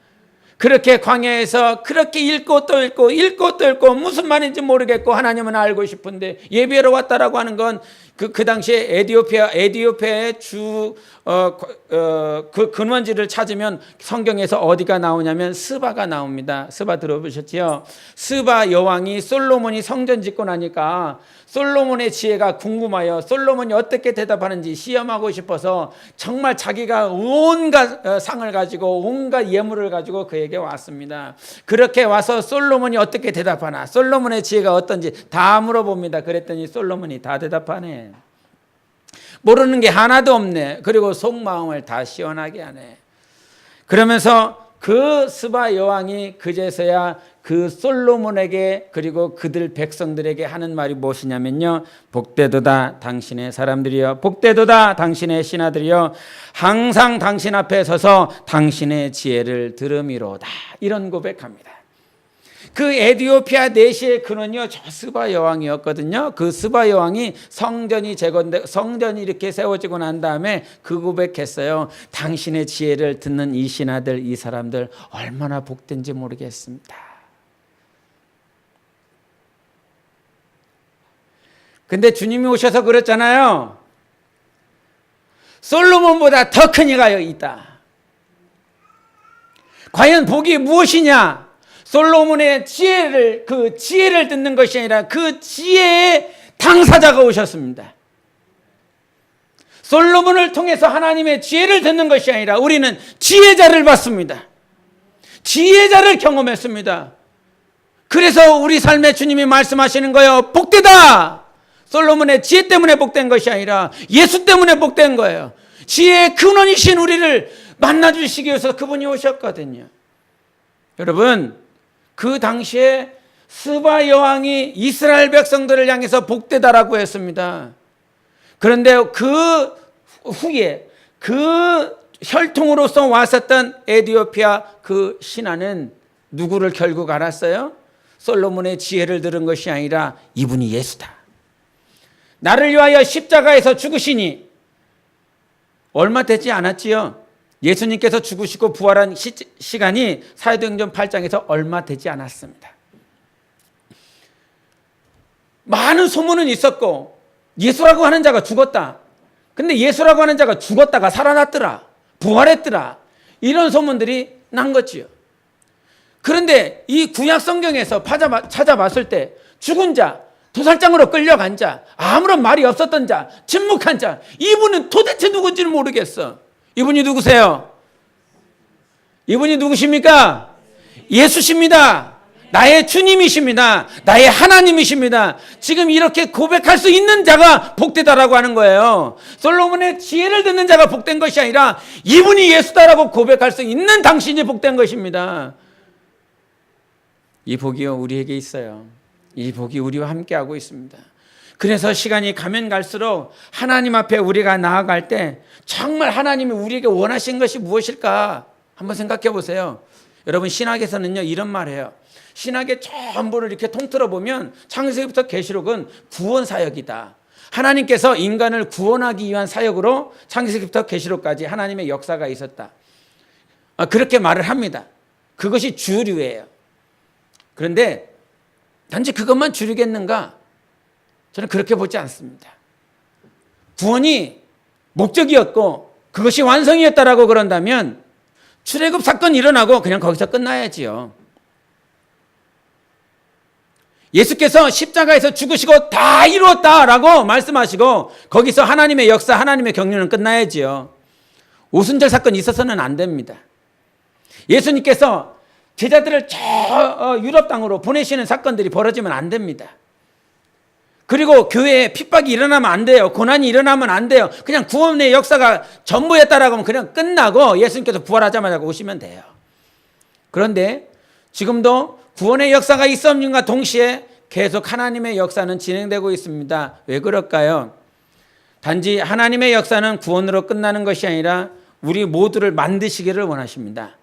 그렇게 광야에서 그렇게 읽고 또 읽고 읽고 또 읽고 무슨 말인지 모르겠고 하나님은 알고 싶은데 예배로 왔다라고 하는 건 그 당시에 에티오피아의 그 근원지를 찾으면 성경에서 어디가 나오냐면 스바가 나옵니다. 스바 들어보셨지요? 스바 여왕이 솔로몬이 성전 짓고 나니까 솔로몬의 지혜가 궁금하여 솔로몬이 어떻게 대답하는지 시험하고 싶어서 정말 자기가 온갖 상을 가지고 온갖 예물을 가지고 그에게 왔습니다. 그렇게 와서 솔로몬이 어떻게 대답하나, 솔로몬의 지혜가 어떤지 다 물어봅니다. 그랬더니 솔로몬이 다 대답하네. 모르는 게 하나도 없네. 그리고 속마음을 다 시원하게 하네. 그러면서 그 스바 여왕이 그제서야 그 솔로몬에게 그리고 그들 백성들에게 하는 말이 무엇이냐면요, 복되도다 당신의 사람들이여, 복되도다 당신의 신하들이여, 항상 당신 앞에 서서 당신의 지혜를 들음이로다. 이런 고백합니다. 그 에티오피아 내시의 근원이요, 저 스바 여왕이었거든요. 그 스바 여왕이 성전이 이렇게 세워지고 난 다음에 그 고백했어요. 당신의 지혜를 듣는 이 신하들, 이 사람들 얼마나 복된지 모르겠습니다. 근데 주님이 오셔서 그랬잖아요. 솔로몬보다 더 큰 이가 있다. 과연 복이 무엇이냐? 솔로몬의 지혜를, 그 지혜를 듣는 것이 아니라 그 지혜의 당사자가 오셨습니다. 솔로몬을 통해서 하나님의 지혜를 듣는 것이 아니라 우리는 지혜자를 받습니다. 지혜자를 경험했습니다. 그래서 우리 삶에 주님이 말씀하시는 거예요. 복되다! 솔로몬의 지혜 때문에 복된 것이 아니라 예수 때문에 복된 거예요. 지혜의 근원이신 우리를 만나주시기 위해서 그분이 오셨거든요. 여러분, 그 당시에 스바 여왕이 이스라엘 백성들을 향해서 복되다라고 했습니다. 그런데 그 후에 그 혈통으로서 왔었던 에티오피아 그 신하는 누구를 결국 알았어요? 솔로몬의 지혜를 들은 것이 아니라 이분이 예수다. 나를 위하여 십자가에서 죽으시니 얼마 되지 않았지요. 예수님께서 죽으시고 부활한 시간이 사도행전 8장에서 얼마 되지 않았습니다. 많은 소문은 있었고 예수라고 하는 자가 죽었다. 근데 예수라고 하는 자가 죽었다가 살아났더라. 부활했더라. 이런 소문들이 난 거지요. 그런데 이 구약 성경에서 찾아봤을 때 죽은 자, 도살장으로 끌려간 자, 아무런 말이 없었던 자, 침묵한 자, 이분은 도대체 누군지는 모르겠어. 이분이 누구세요? 이분이 누구십니까? 예수십니다. 나의 주님이십니다. 나의 하나님이십니다. 지금 이렇게 고백할 수 있는 자가 복되다라고 하는 거예요. 솔로몬의 지혜를 듣는 자가 복된 것이 아니라 이분이 예수다라고 고백할 수 있는 당신이 복된 것입니다. 이 복이요, 우리에게 있어요. 이 복이 우리와 함께하고 있습니다. 그래서 시간이 가면 갈수록 하나님 앞에 우리가 나아갈 때 정말 하나님이 우리에게 원하신 것이 무엇일까 한번 생각해 보세요. 여러분, 신학에서는요 이런 말해요. 신학의 전부를 이렇게 통틀어 보면 창세기부터 계시록은 구원 사역이다. 하나님께서 인간을 구원하기 위한 사역으로 창세기부터 계시록까지 하나님의 역사가 있었다. 그렇게 말을 합니다. 그것이 주류예요. 그런데 단지 그것만 주류겠는가? 저는 그렇게 보지 않습니다. 구원이 목적이었고 그것이 완성이었다라고 그런다면 출애굽 사건이 일어나고 그냥 거기서 끝나야지요. 예수께서 십자가에서 죽으시고 다 이루었다라고 말씀하시고 거기서 하나님의 역사, 하나님의 경륜은 끝나야지요. 오순절 사건이 있어서는 안 됩니다. 예수님께서 제자들을 저 유럽 땅으로 보내시는 사건들이 벌어지면 안 됩니다. 그리고 교회에 핍박이 일어나면 안 돼요. 고난이 일어나면 안 돼요. 그냥 구원의 역사가 전부였다라고 하면 그냥 끝나고 예수님께서 부활하자마자 오시면 돼요. 그런데 지금도 구원의 역사가 있음과 동시에 계속 하나님의 역사는 진행되고 있습니다. 왜 그럴까요? 단지 하나님의 역사는 구원으로 끝나는 것이 아니라 우리 모두를 만드시기를 원하십니다.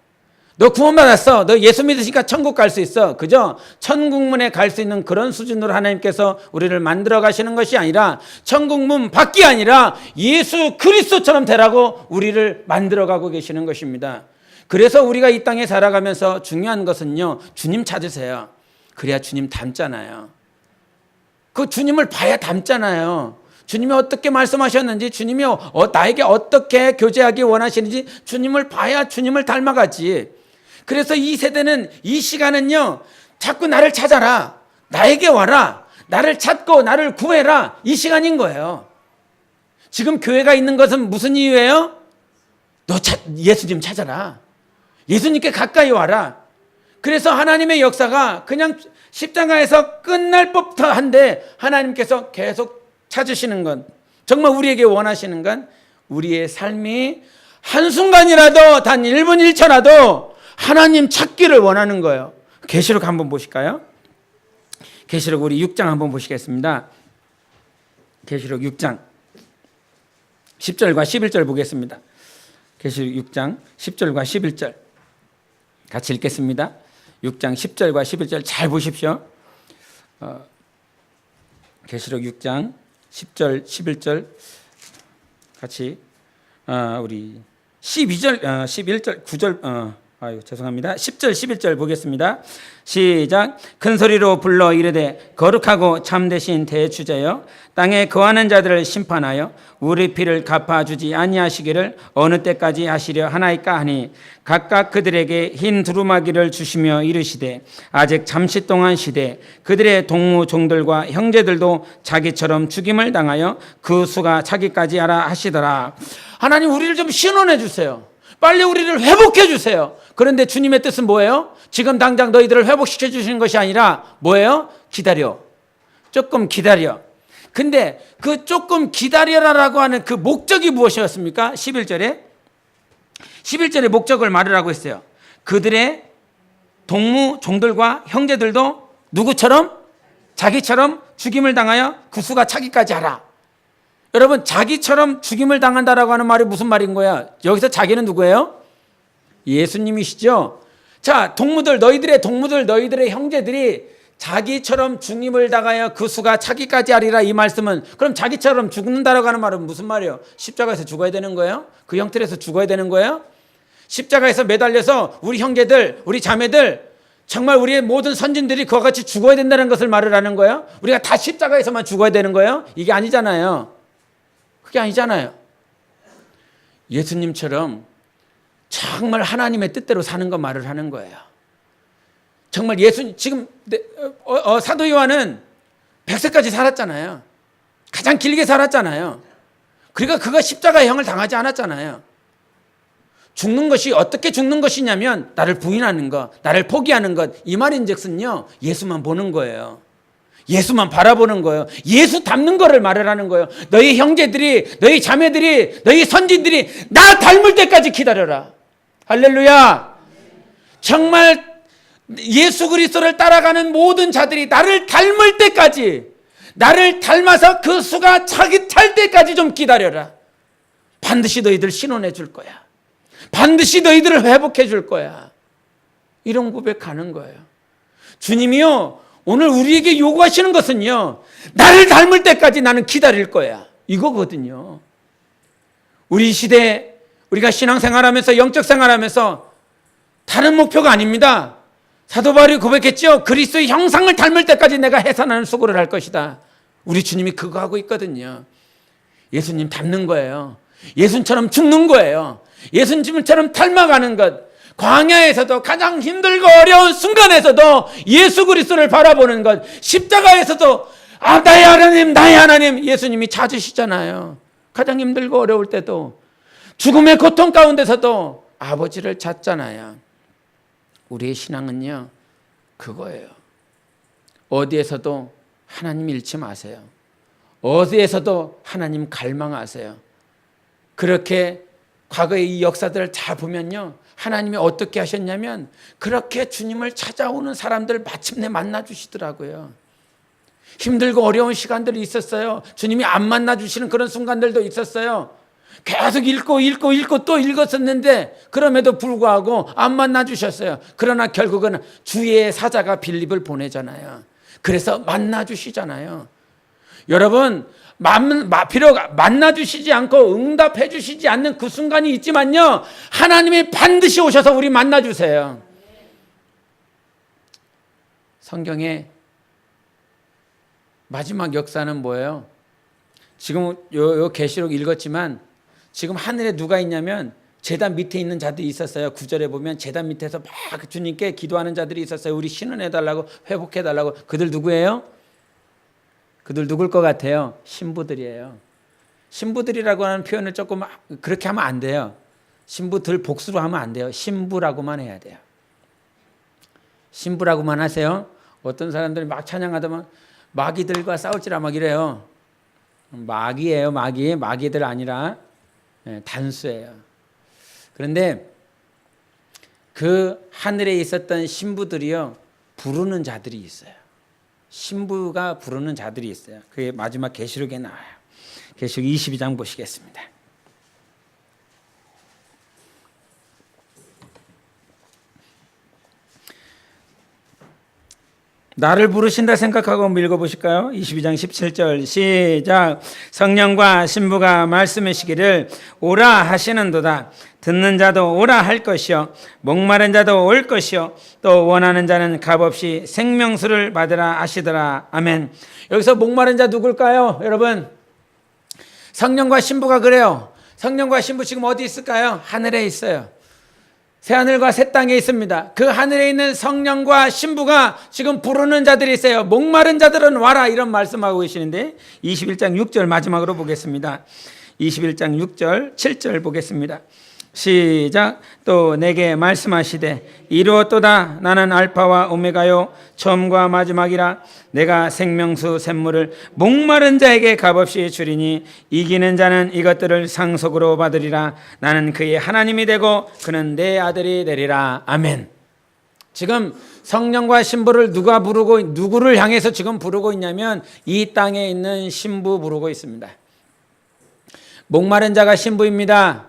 너 구원받았어. 너 예수 믿으니까 천국 갈 수 있어. 그죠? 천국문에 갈 수 있는 그런 수준으로 하나님께서 우리를 만들어 가시는 것이 아니라 천국문 밖이 아니라 예수 그리스도처럼 되라고 우리를 만들어 가고 계시는 것입니다. 그래서 우리가 이 땅에 살아가면서 중요한 것은요, 주님 찾으세요. 그래야 주님 닮잖아요. 그 주님을 봐야 닮잖아요. 주님이 어떻게 말씀하셨는지, 주님이 나에게 어떻게 교제하기 원하시는지 주님을 봐야 주님을 닮아가지. 그래서 이 세대는, 이 시간은요, 자꾸 나를 찾아라, 나에게 와라, 나를 찾고 나를 구해라, 이 시간인 거예요. 지금 교회가 있는 것은 무슨 이유예요? 예수님 찾아라, 예수님께 가까이 와라. 그래서 하나님의 역사가 그냥 십자가에서 끝날 법도 한데 하나님께서 계속 찾으시는 건, 정말 우리에게 원하시는 건 우리의 삶이 한순간이라도, 단 1분 1초라도 하나님 찾기를 원하는 거예요. 계시록 한번 보실까요? 계시록 우리 6장 한번 보시겠습니다. 계시록 6장 10절과 11절 보겠습니다. 계시록 6장 10절과 11절 같이 읽겠습니다. 6장 10절과 11절 잘 보십시오. 계시록 6장 10절 11절 같이 우리 12절 11절 9절 죄송합니다. 10절 11절 보겠습니다. 시작. 큰 소리로 불러 이르되 거룩하고 참되신 대주자여, 땅에 거하는 자들을 심판하여 우리 피를 갚아주지 아니하시기를 어느 때까지 하시려 하나이까 하니, 각각 그들에게 흰 두루마기를 주시며 이르시되 아직 잠시 동안 시되 그들의 동무 종들과 형제들도 자기처럼 죽임을 당하여 그 수가 차기까지 하라 하시더라. 하나님, 우리를 좀 신원해 주세요. 빨리 우리를 회복해 주세요. 그런데 주님의 뜻은 뭐예요? 지금 당장 너희들을 회복시켜 주시는 것이 아니라 뭐예요? 기다려. 조금 기다려. 근데 그 조금 기다려라라고 하는 그 목적이 무엇이었습니까? 11절에 목적을 말하라고 했어요. 그들의 동무 종들과 형제들도 누구처럼? 자기처럼 죽임을 당하여 그 수가 차기까지 하라. 여러분, 자기처럼 죽임을 당한다라고 하는 말이 무슨 말인 거야? 여기서 자기는 누구예요? 예수님이시죠. 자, 너희들의 동무들, 너희들의 형제들이 자기처럼 죽임을 당하여 그 수가 차기까지 하리라, 이 말씀은, 그럼 자기처럼 죽는다라고 하는 말은 무슨 말이에요? 십자가에서 죽어야 되는 거예요? 그 형틀에서 죽어야 되는 거예요? 십자가에서 매달려서 우리 형제들, 우리 자매들, 정말 우리의 모든 선진들이 그와 같이 죽어야 된다는 것을 말을 하는 거예요? 우리가 다 십자가에서만 죽어야 되는 거예요? 이게 아니잖아요. 그게 아니잖아요. 예수님처럼 정말 하나님의 뜻대로 사는 거 말을 하는 거예요. 정말 지금 사도 요한은 100세까지 살았잖아요. 가장 길게 살았잖아요. 그러니까 그가 십자가형을 당하지 않았잖아요. 죽는 것이 어떻게 죽는 것이냐면 나를 부인하는 것, 나를 포기하는 것, 이 말인즉슨요, 예수만 보는 거예요. 예수만 바라보는 거예요. 예수 닮는 거를 말을 하는 거예요. 너희 형제들이, 너희 자매들이, 너희 선진들이 나 닮을 때까지 기다려라. 할렐루야. 정말 예수 그리스도를 따라가는 모든 자들이 나를 닮을 때까지, 나를 닮아서 그 수가 차기 찰 때까지 좀 기다려라. 반드시 너희들 신원해 줄 거야. 반드시 너희들을 회복해 줄 거야. 이런 고백하는 거예요. 주님이요, 오늘 우리에게 요구하시는 것은요, 나를 닮을 때까지 나는 기다릴 거야, 이거거든요. 우리 시대에 우리가 신앙생활하면서, 영적 생활하면서 다른 목표가 아닙니다. 사도 바울이 고백했죠. 그리스도의 형상을 닮을 때까지 내가 해산하는 수고를 할 것이다. 우리 주님이 그거 하고 있거든요. 예수님 닮는 거예요. 예수님처럼 죽는 거예요. 예수님처럼 닮아가는 것. 광야에서도 가장 힘들고 어려운 순간에서도 예수 그리스도를 바라보는 것. 십자가에서도 나의 하나님, 나의 하나님, 예수님이 찾으시잖아요. 가장 힘들고 어려울 때도, 죽음의 고통 가운데서도 아버지를 찾잖아요. 우리의 신앙은요, 그거예요. 어디에서도 하나님 잃지 마세요. 어디에서도 하나님 갈망하세요. 그렇게 과거의 이 역사들을 잘 보면요, 하나님이 어떻게 하셨냐면 그렇게 주님을 찾아오는 사람들 마침내 만나주시더라고요. 힘들고 어려운 시간들이 있었어요. 주님이 안 만나주시는 그런 순간들도 있었어요. 계속 읽고 또 읽었었는데 그럼에도 불구하고 안 만나 주셨어요. 그러나 결국은 주의 사자가 빌립을 보내잖아요. 그래서 만나 주시잖아요. 여러분, 만나 주시지 않고 응답해 주시지 않는 그 순간이 있지만요, 하나님이 반드시 오셔서 우리 만나 주세요. 성경의 마지막 역사는 뭐예요? 지금 요 계시록 읽었지만 지금 하늘에 누가 있냐면 제단 밑에 있는 자들이 있었어요. 9절에 보면 제단 밑에서 막 주님께 기도하는 자들이 있었어요. 우리 신원해달라고, 회복해달라고. 그들 누구예요? 그들 누굴 것 같아요? 신부들이에요. 신부들이라고 하는 표현을 조금 그렇게 하면 안 돼요. 신부들 복수로 하면 안 돼요. 신부라고만 해야 돼요. 신부라고만 하세요. 어떤 사람들이 막 찬양하다만 마귀들과 싸울지라 막 이래요. 마귀예요. 마귀들 아니라 단수예요. 그런데 그 하늘에 있었던 신부들이요, 부르는 자들이 있어요. 신부가 부르는 자들이 있어요. 그게 마지막 계시록에 나와요. 계시록 22장 보시겠습니다. 나를 부르신다 생각하고 한번 읽어보실까요? 22장 17절 시작. 성령과 신부가 말씀하시기를 오라 하시는도다. 듣는 자도 오라 할 것이요 목마른 자도 올 것이요 또 원하는 자는 값없이 생명수를 받으라 하시더라. 아멘. 여기서 목마른 자 누굴까요? 여러분, 성령과 신부가 그래요. 성령과 신부 지금 어디 있을까요? 하늘에 있어요. 새하늘과 새 땅에 있습니다. 그 하늘에 있는 성령과 신부가 지금 부르는 자들이 있어요. 목마른 자들은 와라, 이런 말씀하고 계시는데 21장 6절 마지막으로 보겠습니다. 21장 6절 7절 보겠습니다. 시작. 또 내게 말씀하시되 이루었도다. 나는 알파와 오메가요 처음과 마지막이라. 내가 생명수 샘물을 목마른 자에게 값없이 주리니 이기는 자는 이것들을 상속으로 받으리라. 나는 그의 하나님이 되고 그는 내 아들이 되리라. 아멘. 지금 성령과 신부를 누구를 향해서 지금 부르고 있냐면 이 땅에 있는 신부 부르고 있습니다. 목마른 자가 신부입니다.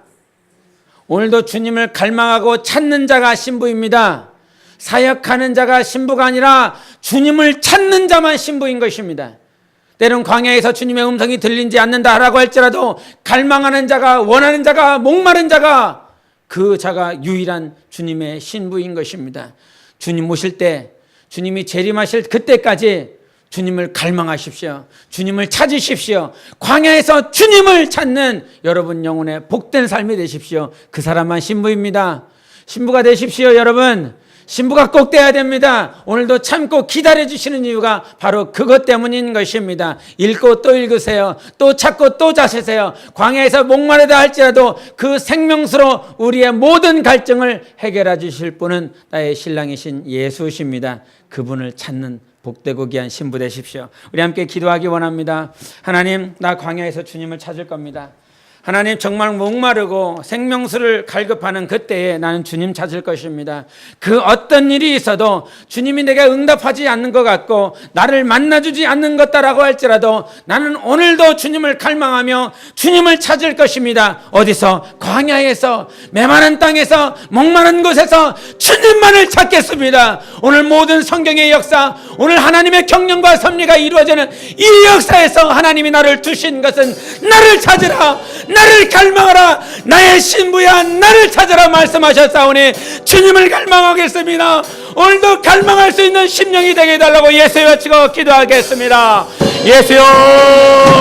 오늘도 주님을 갈망하고 찾는 자가 신부입니다. 사역하는 자가 신부가 아니라 주님을 찾는 자만 신부인 것입니다. 때론 광야에서 주님의 음성이 들리지 않는다라고 할지라도 갈망하는 자가, 원하는 자가, 목마른 자가, 그 자가 유일한 주님의 신부인 것입니다. 주님 오실 때, 주님이 재림하실 그때까지 주님을 갈망하십시오. 주님을 찾으십시오. 광야에서 주님을 찾는 여러분 영혼의 복된 삶이 되십시오. 그 사람만 신부입니다. 신부가 되십시오. 여러분, 신부가 꼭 돼야 됩니다. 오늘도 참고 기다려주시는 이유가 바로 그것 때문인 것입니다. 읽고 또 읽으세요. 또 찾고 또 찾으세요. 광야에서 목마르다 할지라도 그 생명수로 우리의 모든 갈증을 해결해 주실 분은 나의 신랑이신 예수십니다. 그분을 찾는 복되고 귀한 신부 되십시오. 우리 함께 기도하기 원합니다. 하나님, 나 광야에서 주님을 찾을 겁니다. 하나님, 정말 목마르고 생명수를 갈급하는 그때에 나는 주님 찾을 것입니다. 그 어떤 일이 있어도 주님이 내게 응답하지 않는 것 같고 나를 만나주지 않는 것 같다라고 할지라도 나는 오늘도 주님을 갈망하며 주님을 찾을 것입니다. 어디서? 광야에서, 메마른 땅에서, 목마른 곳에서 주님만을 찾겠습니다. 오늘 모든 성경의 역사, 오늘 하나님의 경륜과 섭리가 이루어지는 이 역사에서 하나님이 나를 두신 것은 나를 찾으라, 나를 갈망하라, 나의 신부야 나를 찾으라 말씀하셨사오니 주님을 갈망하겠습니다. 오늘도 갈망할 수 있는 심령이 되게 해달라고 예수여 외치고 기도하겠습니다. 예수여.